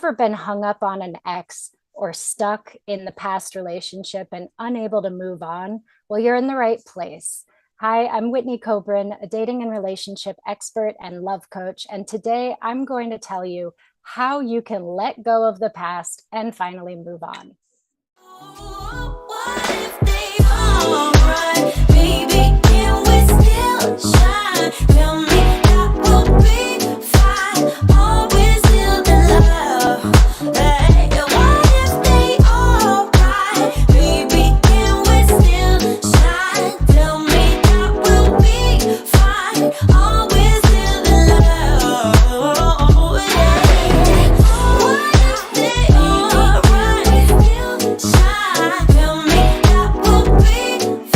ever been hung up on an ex or stuck in the past relationship and unable to move on? Well, you're in the right place. Hi, I'm Whitney Coburn, a dating and relationship expert and love coach. And today I'm going to tell you how you can let go of the past and finally move on. What if they all right? Baby, can we still shine? Tell me that we'll be fine. Always still in love. Hey, what if they all right? Baby, can we still shine? Tell me that we'll be fine. Always still in love. Hey, what if they all right? Still shine. Tell me that we'll be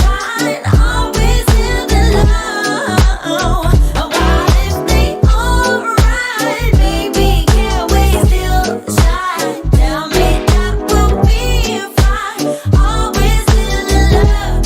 fine. Always still in love. What if they all right? Baby, can we still shine? Tell me that we'll be fine. Always still in love.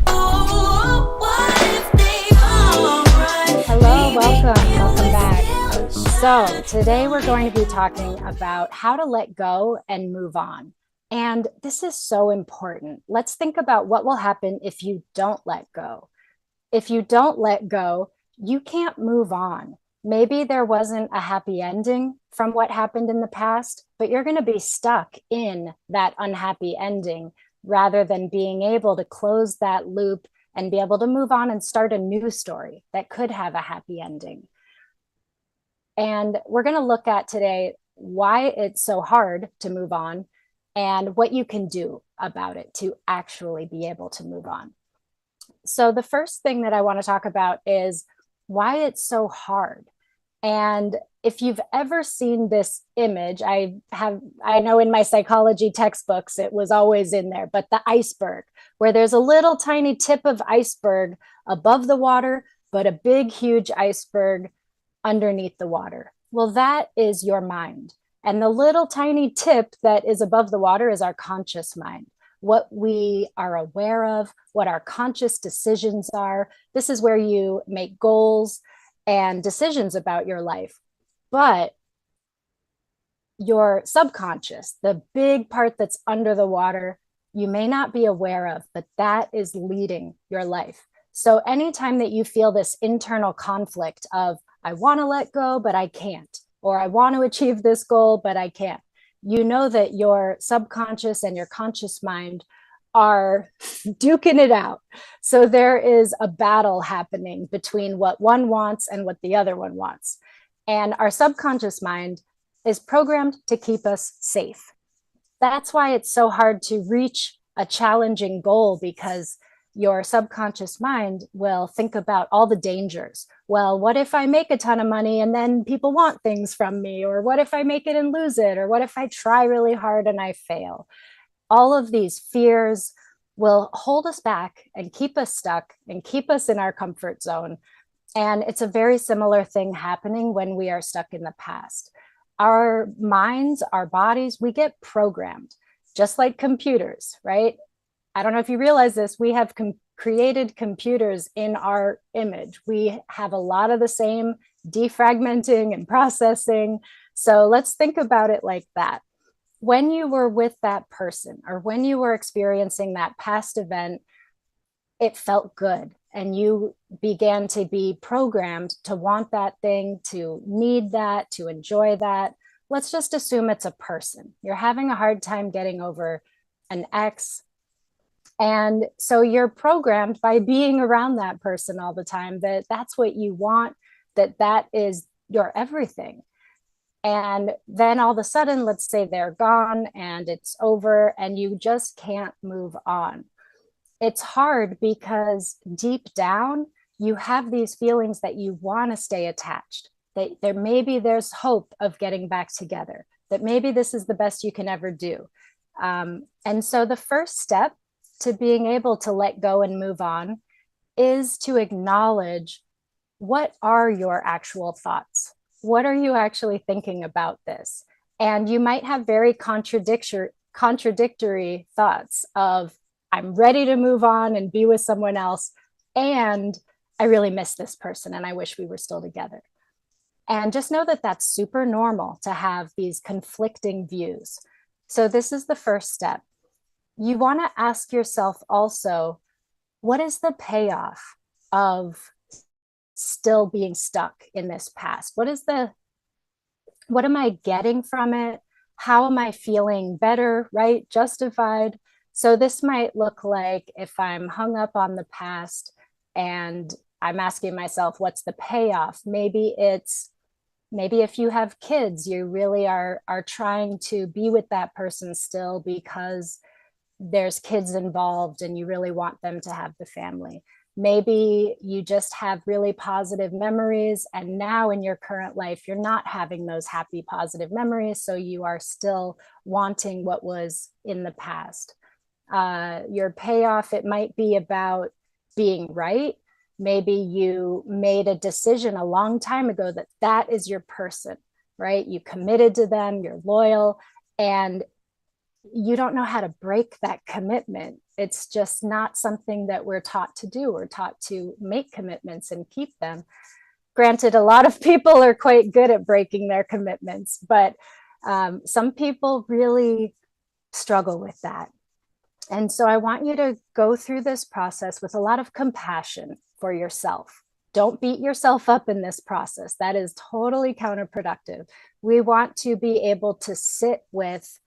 Oh, what if they all right? Hello, Baby, welcome, can welcome we back. still So, shine? today we're going to be talking about how to let go and move on. And this is so important. Let's think about what will happen if you don't let go. If you don't let go, you can't move on. Maybe there wasn't a happy ending from what happened in the past, but you're going to be stuck in that unhappy ending rather than being able to close that loop and be able to move on and start a new story that could have a happy ending. And we're going to look at today why it's so hard to move on and what you can do about it to actually be able to move on. So, the first thing that I want to talk about is why it's so hard. And if you've ever seen this image, I know in my psychology textbooks, it was always in there, but the iceberg, where there's a little tiny tip of iceberg above the water, but a big, huge iceberg underneath the water. Well, that is your mind. And the little tiny tip that is above the water is our conscious mind, what we are aware of, what our conscious decisions are. This is where you make goals and decisions about your life. But your subconscious, the big part that's under the water, you may not be aware of, but that is leading your life. So anytime that you feel this internal conflict of, I want to let go, but I can't, or I want to achieve this goal, but I can't, you know that your subconscious and your conscious mind are duking it out. So there is a battle happening between what one wants and what the other one wants. And our subconscious mind is programmed to keep us safe. That's why it's so hard to reach a challenging goal, because your subconscious mind will think about all the dangers. Well, what if I make a ton of money and then people want things from me? Or what if I make it and lose it? Or what if I try really hard and I fail? All of these fears will hold us back and keep us stuck and keep us in our comfort zone. And it's a very similar thing happening when we are stuck in the past. Our minds, our bodies, we get programmed just like computers, right? I don't know if you realize this, we have created computers in our image. We have a lot of the same defragmenting and processing. So let's think about it like that. When you were with that person or when you were experiencing that past event, it felt good. And you began to be programmed to want that thing, to need that, to enjoy that. Let's just assume it's a person. You're having a hard time getting over an ex. And so you're programmed by being around that person all the time that that's what you want, that is your everything. And then all of a sudden, let's say they're gone and it's over and you just can't move on. It's hard because deep down, you have these feelings that you want to stay attached, that there's hope of getting back together, that maybe this is the best you can ever do. And so the first step to being able to let go and move on is to acknowledge, what are your actual thoughts? What are you actually thinking about this? And you might have very contradictory thoughts of, I'm ready to move on and be with someone else, and I really miss this person and I wish we were still together. And just know that that's super normal to have these conflicting views. So, this is the first step. You want to ask yourself also, what is the payoff of still being stuck in this past? What am I getting from it? How am I feeling better, right? Justified. So this might look like if I'm hung up on the past and I'm asking myself, what's the payoff? Maybe if you have kids, you really are trying to be with that person still because there's kids involved and you really want them to have the family. Maybe you just have really positive memories, and now in your current life, you're not having those happy, positive memories. So you are still wanting what was in the past. Your payoff, it might be about being right. Maybe you made a decision a long time ago that that is your person, right? You committed to them, you're loyal, and you don't know how to break that commitment. It's just not something that we're taught to do. We're taught to make commitments and keep them. Granted, a lot of people are quite good at breaking their commitments, but some people really struggle with that. And so I want you to go through this process with a lot of compassion for yourself. Don't beat yourself up in this process. That is totally counterproductive. We want to be able to sit with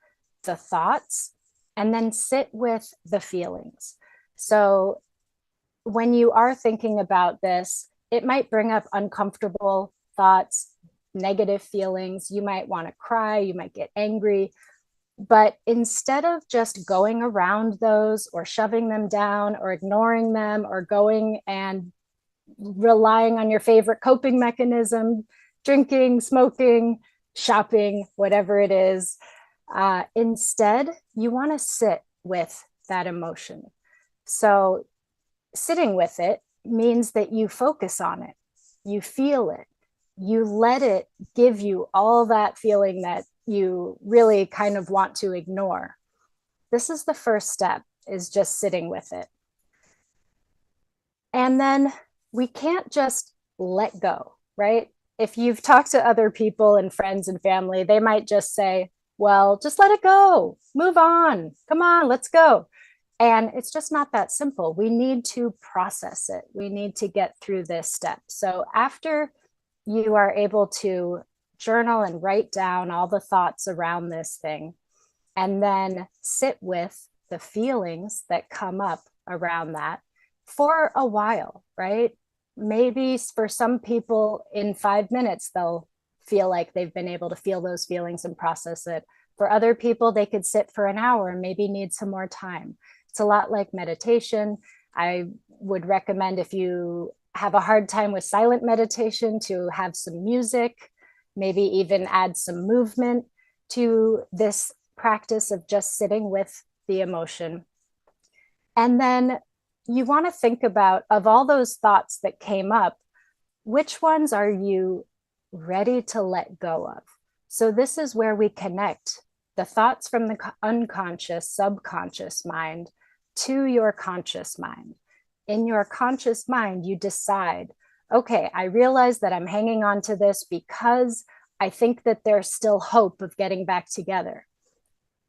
the thoughts and then sit with the feelings. So when you are thinking about this, it might bring up uncomfortable thoughts, negative feelings. You might want to cry, you might get angry. But instead of just going around those or shoving them down or ignoring them or going and relying on your favorite coping mechanism, drinking, smoking, shopping, whatever it is, instead, you want to sit with that emotion. So, sitting with it means that you focus on it, you feel it, you let it give you all that feeling that you really kind of want to ignore. This is the first step, is just sitting with it. And then we can't just let go, right? If you've talked to other people and friends and family, they might just say, well, just let it go, move on, come on, let's go. And it's just not that simple. We need to process it. We need to get through this step. So after you are able to journal and write down all the thoughts around this thing, and then sit with the feelings that come up around that for a while, right? Maybe for some people in 5 minutes, they'll feel like they've been able to feel those feelings and process it. For other people, they could sit for an hour and maybe need some more time. It's a lot like meditation. I would recommend, if you have a hard time with silent meditation, to have some music, maybe even add some movement to this practice of just sitting with the emotion. And then you want to think about, of all those thoughts that came up, which ones are you ready to let go of? So this is where we connect the thoughts from the unconscious, subconscious mind to your conscious mind. In your conscious mind, you decide, okay, I realize that I'm hanging on to this because I think that there's still hope of getting back together.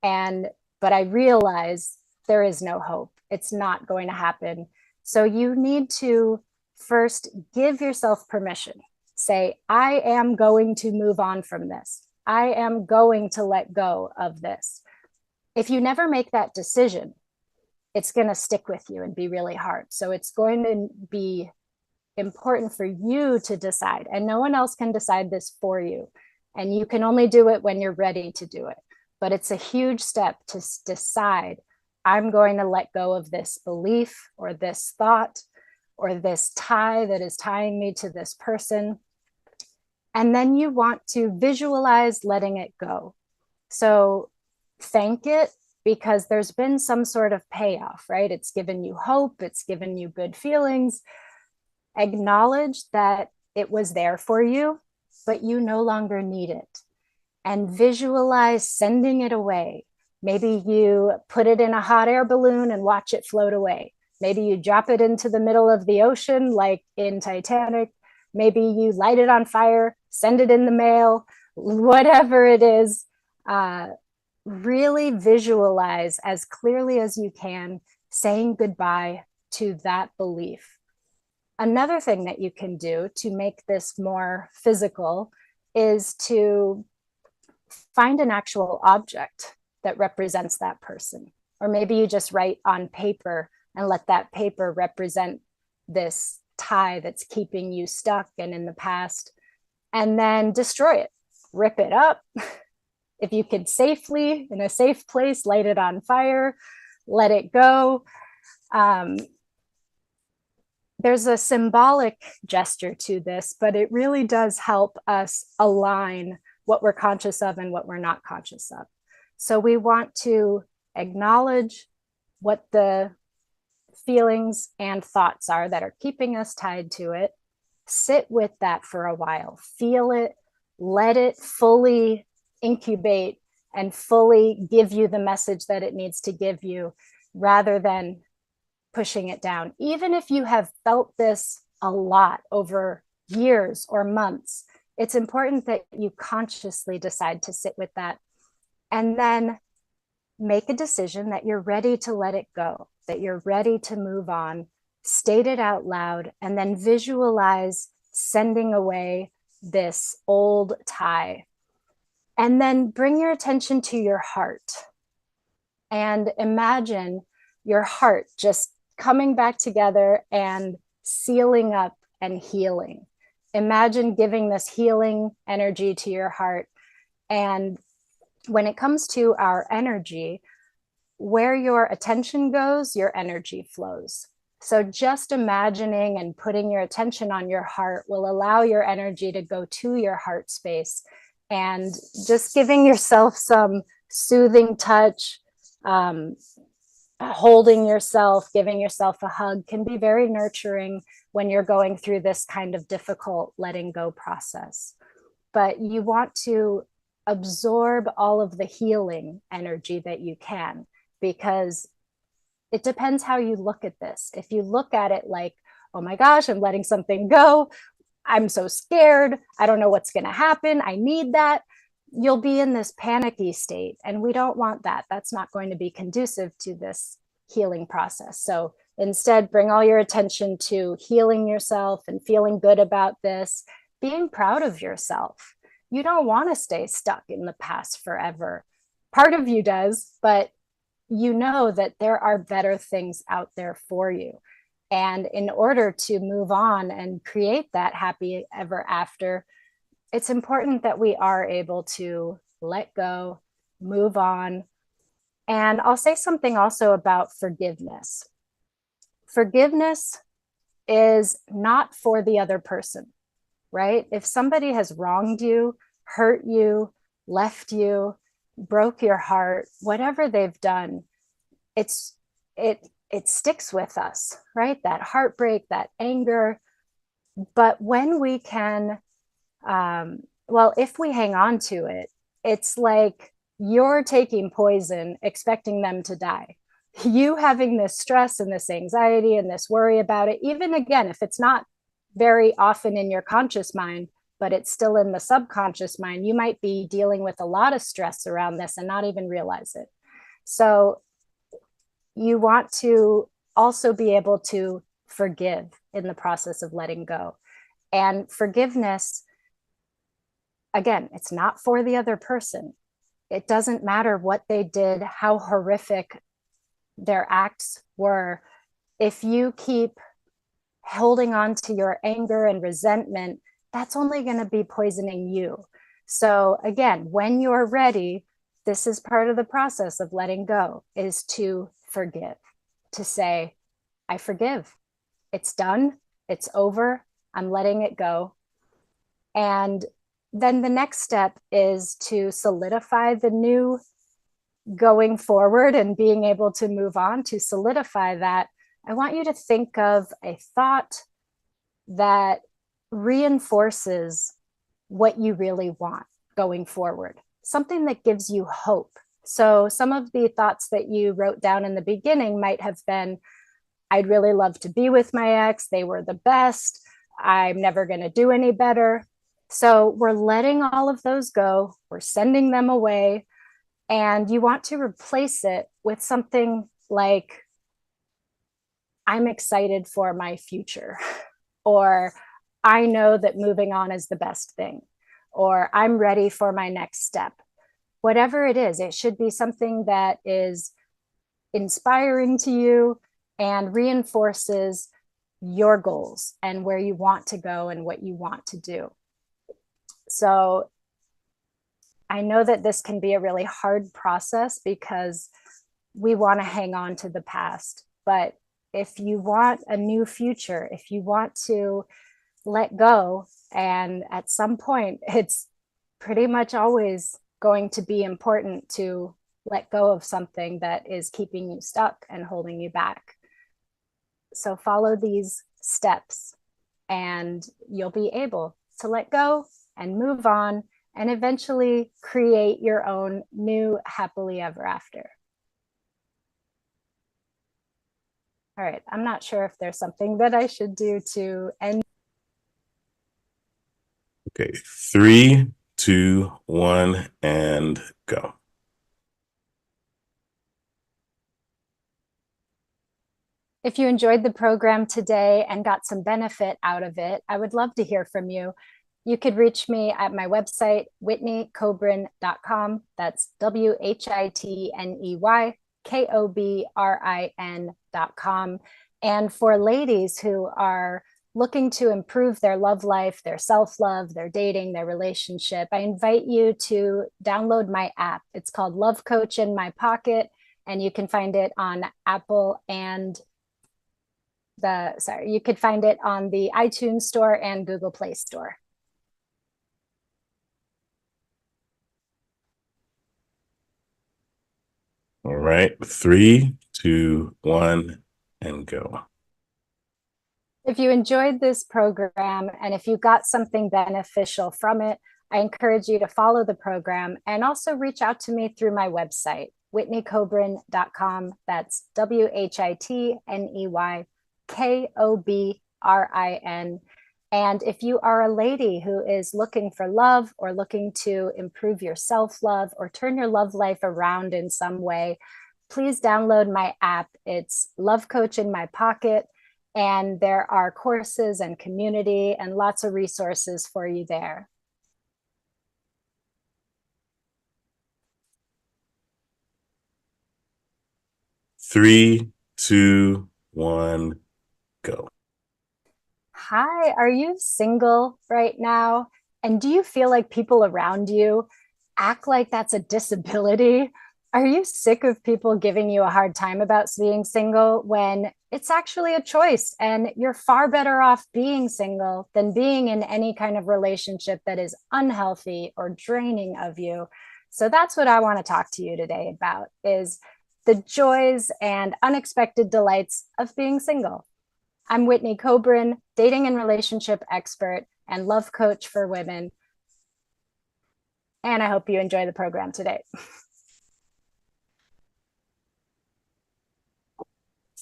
But I realize there is no hope. It's not going to happen. So you need to first give yourself permission. Say, I am going to move on from this. I am going to let go of this. If you never make that decision, it's going to stick with you and be really hard. So it's going to be important for you to decide, and no one else can decide this for you. And you can only do it when you're ready to do it. But it's a huge step to decide, I'm going to let go of this belief or this thought or this tie that is tying me to this person. And then you want to visualize letting it go. So thank it, because there's been some sort of payoff, right? It's given you hope, it's given you good feelings. Acknowledge that it was there for you, but you no longer need it. And visualize sending it away. Maybe you put it in a hot air balloon and watch it float away. Maybe you drop it into the middle of the ocean, like in Titanic, Maybe you light it on fire, send it in the mail, whatever it is. Really visualize as clearly as you can saying goodbye to that belief. Another thing that you can do to make this more physical is to find an actual object that represents that person. Or maybe you just write on paper and let that paper represent this tie that's keeping you stuck and in the past, and then destroy it, rip it up. If you could safely, in a safe place, light it on fire, let it go. There's a symbolic gesture to this, but it really does help us align what we're conscious of and what we're not conscious of. So we want to acknowledge what the feelings and thoughts are that are keeping us tied to it. Sit with that for a while, feel it, let it fully incubate and fully give you the message that it needs to give you, rather than pushing it down. Even if you have felt this a lot over years or months, it's important that you consciously decide to sit with that and then make a decision that you're ready to let it go, that you're ready to move on, state it out loud, and then visualize sending away this old tie. And then bring your attention to your heart and imagine your heart just coming back together and sealing up and healing. Imagine giving this healing energy to your heart. And when it comes to our energy, where your attention goes, your energy flows. So just imagining and putting your attention on your heart will allow your energy to go to your heart space, and just giving yourself some soothing touch, holding yourself, giving yourself a hug can be very nurturing when you're going through this kind of difficult letting go process. But you want to absorb all of the healing energy that you can, because it depends how you look at this. If you look at it like, oh my gosh, I'm letting something go, I'm so scared, I don't know what's going to happen, I need that, you'll be in this panicky state. And we don't want that. That's not going to be conducive to this healing process. So instead, bring all your attention to healing yourself and feeling good about this, being proud of yourself. You don't want to stay stuck in the past forever. Part of you does, but you know that there are better things out there for you. And in order to move on and create that happy ever after, it's important that we are able to let go, move on. And I'll say something also about forgiveness. Forgiveness is not for the other person, right? If somebody has wronged you, hurt you, left you, broke your heart, whatever they've done, it sticks with us, right? That heartbreak, that anger. But when we can, if we hang on to it, it's like you're taking poison, expecting them to die. You having this stress and this anxiety and this worry about it, even again, if it's not very often in your conscious mind, but it's still in the subconscious mind, you might be dealing with a lot of stress around this and not even realize it. So you want to also be able to forgive in the process of letting go. And forgiveness, again, it's not for the other person. It doesn't matter what they did, how horrific their acts were. If you keep holding on to your anger and resentment, that's only going to be poisoning you. So again, when you're ready, this is part of the process of letting go, is to forgive, to say, I forgive. It's done. It's over. I'm letting it go. And then the next step is to solidify the new going forward and being able to move on. To solidify that, I want you to think of a thought that reinforces what you really want going forward, something that gives you hope. So some of the thoughts that you wrote down in the beginning might have been, I'd really love to be with my ex. They were the best. I'm never going to do any better. So we're letting all of those go, we're sending them away, and you want to replace it with something like, I'm excited for my future, or I know that moving on is the best thing, or I'm ready for my next step. Whatever it is, it should be something that is inspiring to you and reinforces your goals and where you want to go and what you want to do. So I know that this can be a really hard process because we want to hang on to the past. But if you want a new future, if you want to let go, and at some point, it's pretty much always going to be important to let go of something that is keeping you stuck and holding you back. So follow these steps and you'll be able to let go and move on and eventually create your own new happily ever after. All right, I'm not sure if there's something that I should do to end. Okay, 3, 2, 1, and go. If you enjoyed the program today and got some benefit out of it, I would love to hear from you. You could reach me at my website, whitneykobrin.com. That's WHITNEYKOBRIN.com. And for ladies who are looking to improve their love life, their self-love, their dating, their relationship, I invite you to download my app. It's called Love Coach in My Pocket, and you can find it on Apple and you could find it on the iTunes Store and Google Play Store. All right, 3, 2, 1, and go. If you enjoyed this program and if you got something beneficial from it, I encourage you to follow the program and also reach out to me through my website, whitneykobrin.com. That's WHITNEYKOBRIN. And if you are a lady who is looking for love or looking to improve your self-love or turn your love life around in some way, please download my app. It's Love Coach in My Pocket, and there are courses and community and lots of resources for you there. Three, 2, 1, go. Hi, are you single right now? And do you feel like people around you act like that's a disability? Are you sick of people giving you a hard time about being single when it's actually a choice and you're far better off being single than being in any kind of relationship that is unhealthy or draining of you? So that's what I want to talk to you today about, is the joys and unexpected delights of being single. I'm Whitney Kobrin, dating and relationship expert and love coach for women. And I hope you enjoy the program today.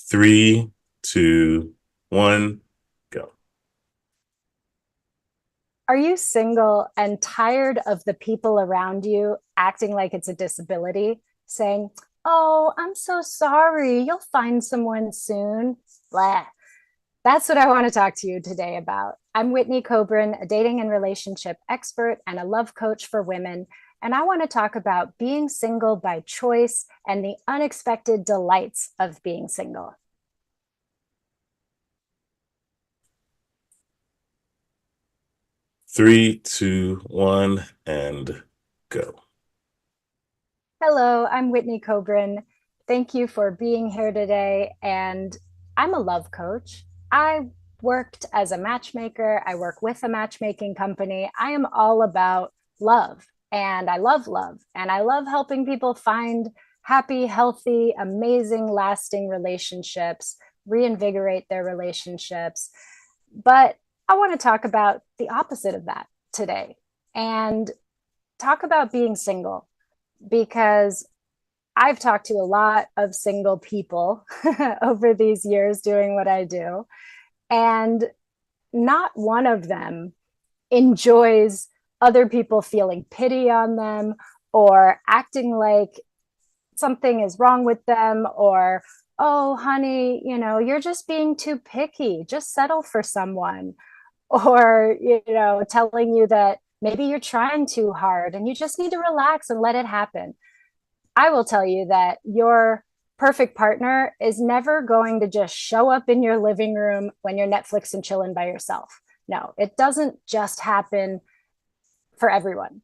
3, 2, 1, go. Are you single and tired of the people around you acting like it's a disability, saying, "Oh, I'm so sorry, you'll find someone soon"? Blah. That's what I want to talk to you today about. I'm Whitney Kobrin, a dating and relationship expert and a love coach for women. And I want to talk about being single by choice and the unexpected delights of being single. Three, 2, 1, and go. Hello, I'm Whitney Kobrin. Thank you for being here today. And I'm a love coach. I worked as a matchmaker. I work with a matchmaking company. I am all about love, and I love love. And I love helping people find happy, healthy, amazing, lasting relationships, reinvigorate their relationships. But I want to talk about the opposite of that today and talk about being single, because I've talked to a lot of single people over these years doing what I do. And not one of them enjoys other people feeling pity on them or acting like something is wrong with them, or, oh, honey, you're just being too picky. Just settle for someone. Or, telling you that maybe you're trying too hard and you just need to relax and let it happen. I will tell you that your perfect partner is never going to just show up in your living room when you're Netflix and chilling by yourself. No, it doesn't just happen for everyone.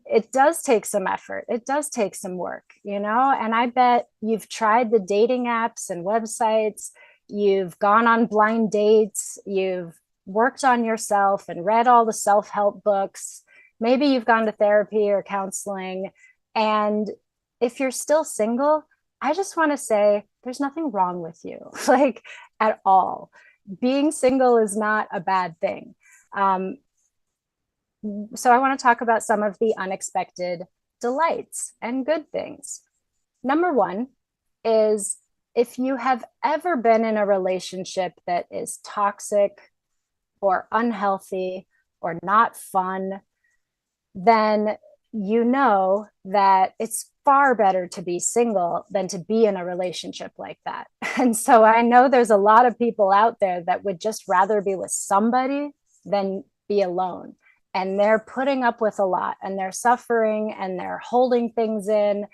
It does take some effort. It does take some work, and I bet you've tried the dating apps and websites. You've gone on blind dates. You've worked on yourself and read all the self-help books. Maybe you've gone to therapy or counseling. And if you're still single, I just want to say there's nothing wrong with you, like, at all. Being single is not a bad thing. So I want to talk about some of the unexpected delights and good things. Number one is, if you have ever been in a relationship that is toxic or unhealthy or not fun, then you know that it's far better to be single than to be in a relationship like that. And so I know there's a lot of people out there that would just rather be with somebody than be alone. And they're putting up with a lot, and they're suffering, and they're holding things in.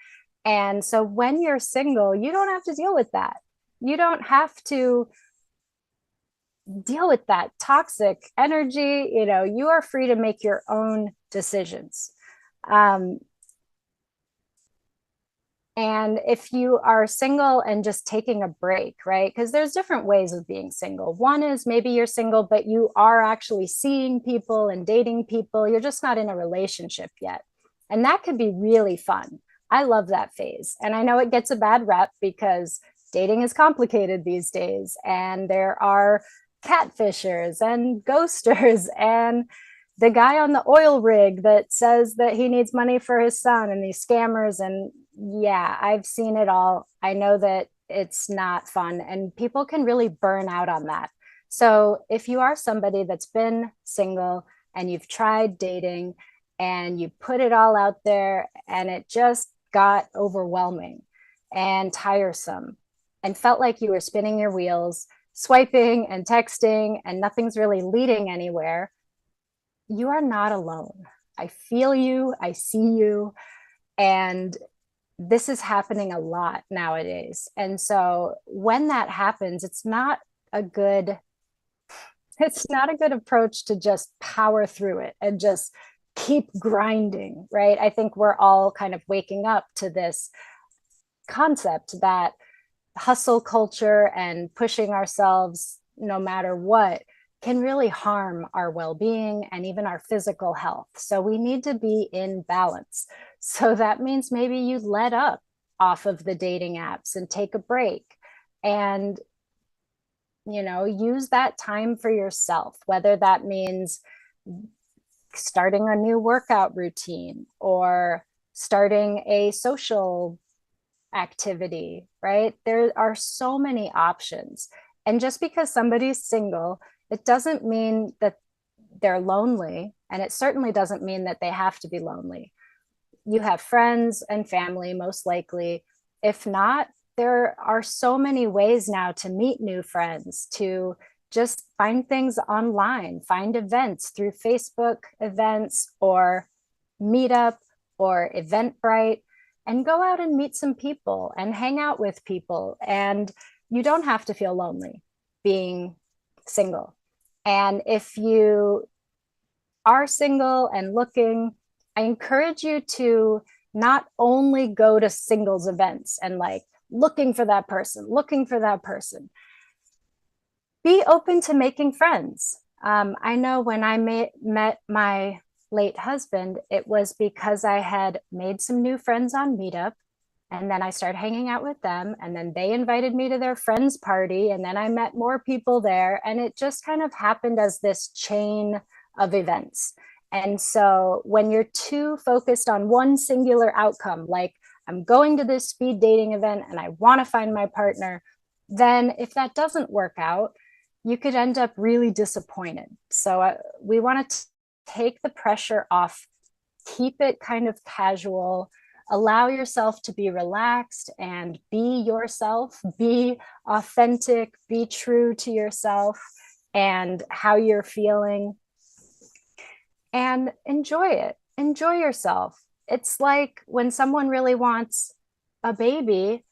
And so when you're single, you don't have to deal with that. You don't have to deal with that toxic energy. You are free to make your own decisions. And if you are single and just taking a break, right? Because there's different ways of being single. One is maybe you're single, but you are actually seeing people and dating people. You're just not in a relationship yet. And that could be really fun. I love that phase. And I know it gets a bad rep because dating is complicated these days. And there are catfishers and ghosters and the guy on the oil rig that says that he needs money for his son, and these scammers. And yeah, I've seen it all. I know that it's not fun, and people can really burn out on that. So if you are somebody that's been single and you've tried dating and you put it all out there and it just got overwhelming and tiresome and felt like you were spinning your wheels, swiping and texting, and nothing's really leading anywhere, you are not alone. I feel you, I see you, and this is happening a lot nowadays. And so when that happens, it's not a good approach to just power through it and just keep grinding, right? I think we're all kind of waking up to this concept that hustle culture and pushing ourselves no matter what can really harm our well-being and even our physical health. So we need to be in balance. So that means maybe you let up off of the dating apps and take a break and, use that time for yourself, whether that means starting a new workout routine or starting a social activity, right? There are so many options. And just because somebody's single, it doesn't mean that they're lonely. And it certainly doesn't mean that they have to be lonely. You have friends and family, most likely. If not, there are so many ways now to meet new friends, to just find things online, find events through Facebook events or Meetup or Eventbrite, and go out and meet some people and hang out with people. And you don't have to feel lonely being single. And if you are single and looking, I encourage you to not only go to singles events and like looking for that person. Be open to making friends. I know when I met my late husband, it was because I had made some new friends on Meetup. And then I started hanging out with them. And then they invited me to their friend's party. And then I met more people there. And it just kind of happened as this chain of events. And so when you're too focused on one singular outcome, like I'm going to this speed dating event and I want to find my partner, then if that doesn't work out, you could end up really disappointed. So we want to take the pressure off, keep it kind of casual, allow yourself to be relaxed and be yourself, be authentic, be true to yourself and how you're feeling, and enjoy it. Enjoy yourself. It's like when someone really wants a baby,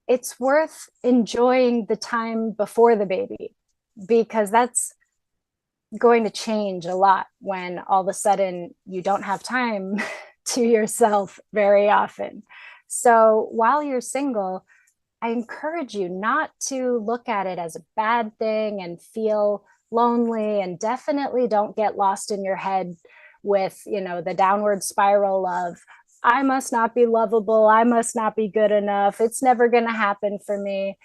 it's worth enjoying the time before the baby, because that's going to change a lot when all of a sudden you don't have time to yourself very often. So while you're single, I encourage you not to look at it as a bad thing and feel lonely, and definitely don't get lost in your head with, the downward spiral of, I must not be lovable, I must not be good enough, it's never going to happen for me.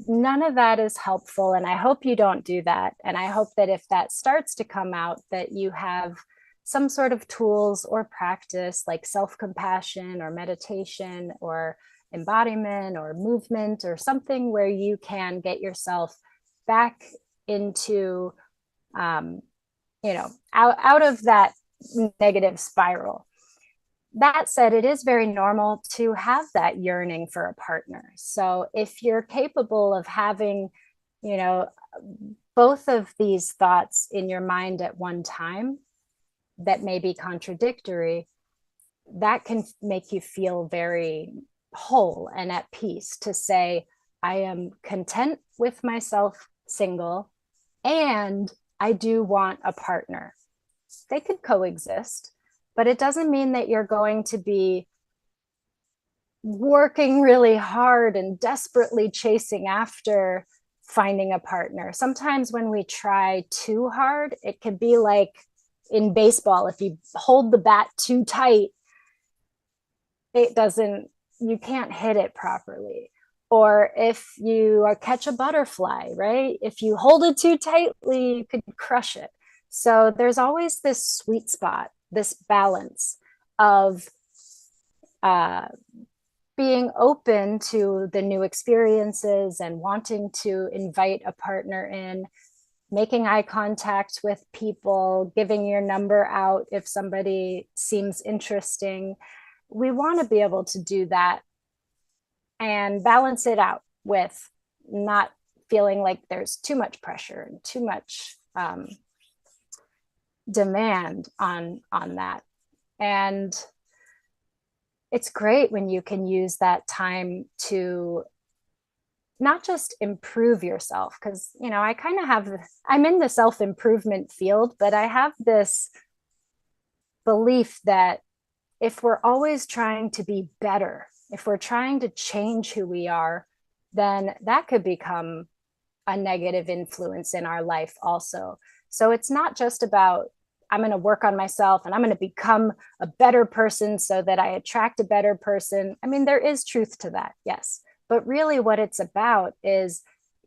None of that is helpful, and I hope you don't do that. And I hope that if that starts to come out, that you have some sort of tools or practice like self-compassion or meditation or embodiment or movement or something where you can get yourself back into out of that negative spiral. That said, it is very normal to have that yearning for a partner. So if you're capable of having, you know, both of these thoughts in your mind at one time that may be contradictory, that can make you feel very whole and at peace to say, I am content with myself single, and I do want a partner. They could coexist, but it doesn't mean that you're going to be working really hard and desperately chasing after finding a partner. Sometimes when we try too hard, it could be like in baseball, if you hold the bat too tight, you can't hit it properly. Or if you catch a butterfly, right? If you hold it too tightly, you could crush it. So there's always this sweet spot, this balance of being open to the new experiences and wanting to invite a partner in, making eye contact with people, giving your number out if somebody seems interesting. We want to be able to do that and balance it out with not feeling like there's too much pressure and too much demand on that. And it's great when you can use that time to not just improve yourself, because I kind of I'm in the self-improvement field, but I have this belief that if we're always trying to be better, if we're trying to change who we are, then that could become a negative influence in our life also. So it's not just about, I'm going to work on myself and I'm going to become a better person so that I attract a better person. I mean, there is truth to that, yes. But really what it's about is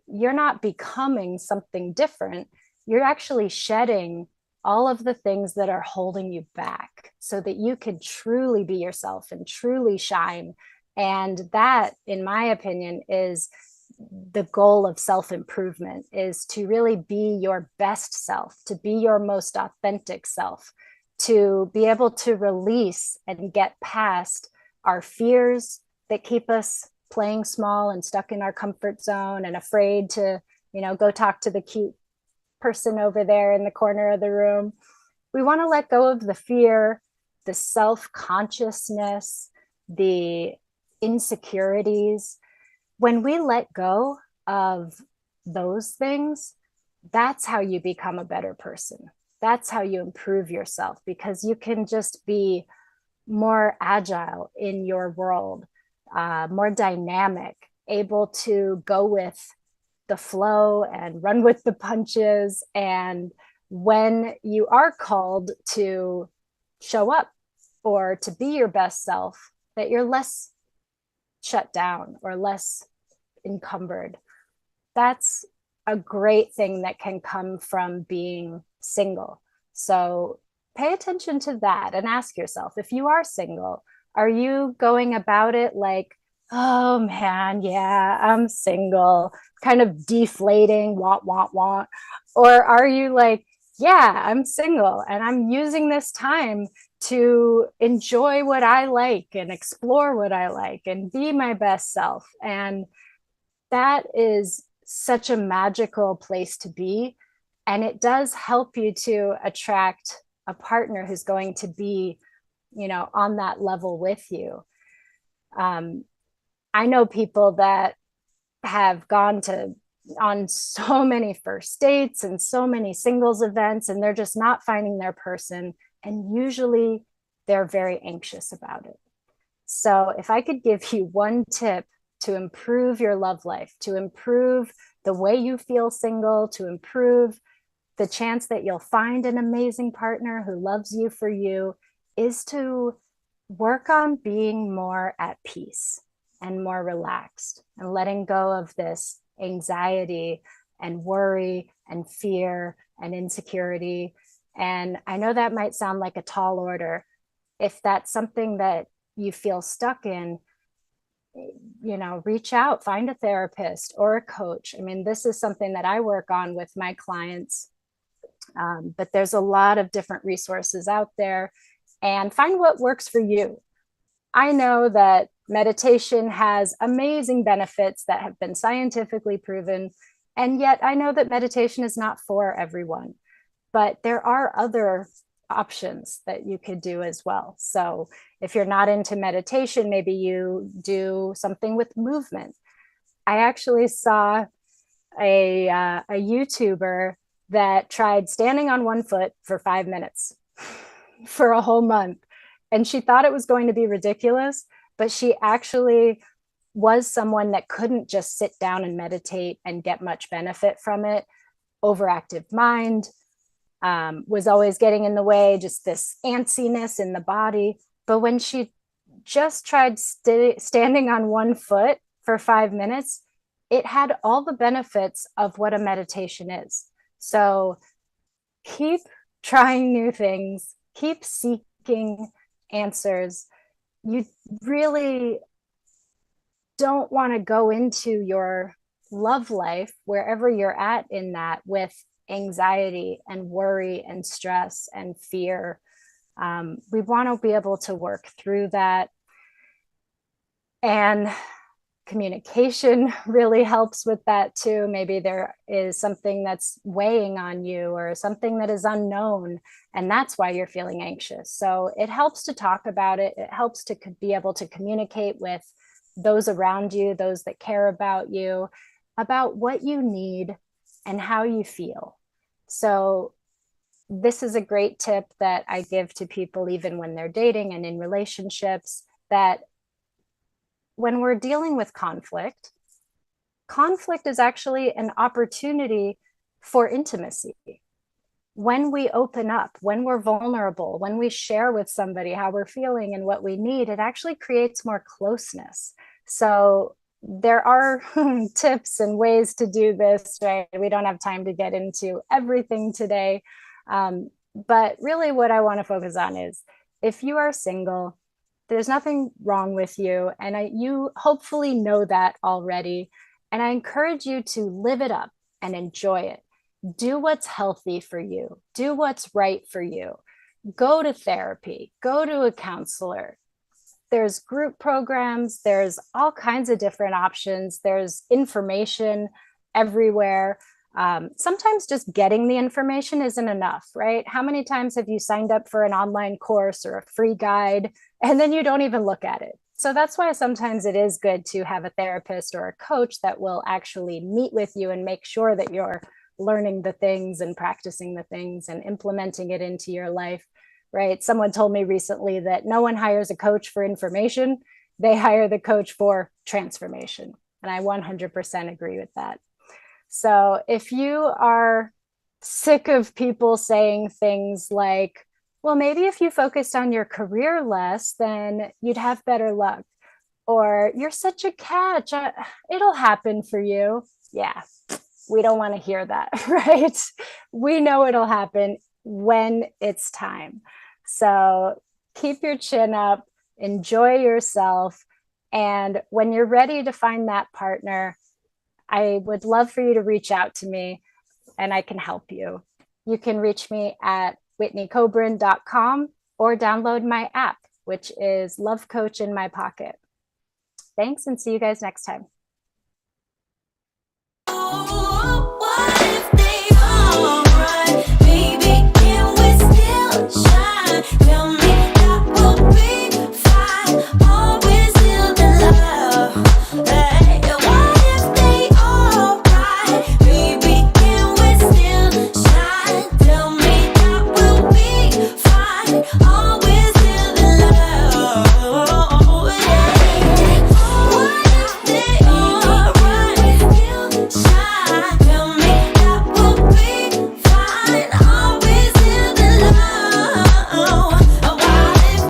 you're not becoming something different. You're actually shedding all of the things that are holding you back so that you can truly be yourself and truly shine. And that, in my opinion, is the goal of self-improvement, is to really be your best self, to be your most authentic self, to be able to release and get past our fears that keep us playing small and stuck in our comfort zone and afraid to, go talk to the cute person over there in the corner of the room. We want to let go of the fear, the self-consciousness, the insecurities. When we let go of those things, that's how you become a better person. That's how you improve yourself, because you can just be more agile in your world, more dynamic, able to go with the flow and run with the punches. And when you are called to show up or to be your best self, that you're less shut down or less encumbered. That's a great thing that can come from being single. So pay attention to that and ask yourself, if you are single, are you going about it like, oh man, yeah, I'm single, kind of deflating, want? Or are you like, yeah, I'm single and I'm using this time to enjoy what I like and explore what I like and be my best self? And that is such a magical place to be. And it does help you to attract a partner who's going to be, on that level with you. Um, I know people that have gone to on so many first dates and so many singles events, and they're just not finding their person. And usually they're very anxious about it. So, if I could give you one tip to improve your love life, to improve the way you feel single, to improve the chance that you'll find an amazing partner who loves you for you, is to work on being more at peace and more relaxed and letting go of this anxiety and worry and fear and insecurity. And I know that might sound like a tall order. If that's something that you feel stuck in, reach out, find a therapist or a coach. I mean, this is something that I work on with my clients, but there's a lot of different resources out there, and find what works for you. I know that meditation has amazing benefits that have been scientifically proven, and yet I know that meditation is not for everyone, but there are other options that you could do as well. So if you're not into meditation, maybe you do something with movement. I actually saw a YouTuber that tried standing on one foot for 5 minutes for a whole month. And she thought it was going to be ridiculous, but she actually was someone that couldn't just sit down and meditate and get much benefit from it. Overactive mind, was always getting in the way, just this antsiness in the body. But when she just tried standing on one foot for 5 minutes, it had all the benefits of what a meditation is. So keep trying new things, keep seeking answers. You really don't want to go into your love life, wherever you're at in that, with anxiety and worry and stress and fear. We want to be able to work through that. And communication really helps with that too. Maybe there is something that's weighing on you or something that is unknown, and that's why you're feeling anxious. So it helps to talk about it. It helps to be able to communicate with those around you, those that care about you, about what you need and how you feel. So this is a great tip that I give to people, even when they're dating and in relationships, that when we're dealing with conflict, conflict is actually an opportunity for intimacy. When we open up, when we're vulnerable, when we share with somebody how we're feeling and what we need, it actually creates more closeness. So there are tips and ways to do this, right? We don't have time to get into everything today. But really what I want to focus on is, if you are single, there's nothing wrong with you. And you hopefully know that already. And I encourage you to live it up and enjoy it. Do what's healthy for you. Do what's right for you. Go to therapy. Go to a counselor. There's group programs. There's all kinds of different options. There's information everywhere. Sometimes just getting the information isn't enough, right? How many times have you signed up for an online course or a free guide and then you don't even look at it? So that's why sometimes it is good to have a therapist or a coach that will actually meet with you and make sure that you're learning the things and practicing the things and implementing it into your life, right? Someone told me recently that no one hires a coach for information. They hire the coach for transformation. And I 100% agree with that. So if you are sick of people saying things like, well, maybe if you focused on your career less, then you'd have better luck. Or you're such a catch, it'll happen for you. Yeah, we don't want to hear that, right? We know it'll happen when it's time. So keep your chin up, enjoy yourself. And when you're ready to find that partner, I would love for you to reach out to me and I can help you. You can reach me at whitneycobrin.com or download my app, which is Love Coach in My Pocket. Thanks, and see you guys next time.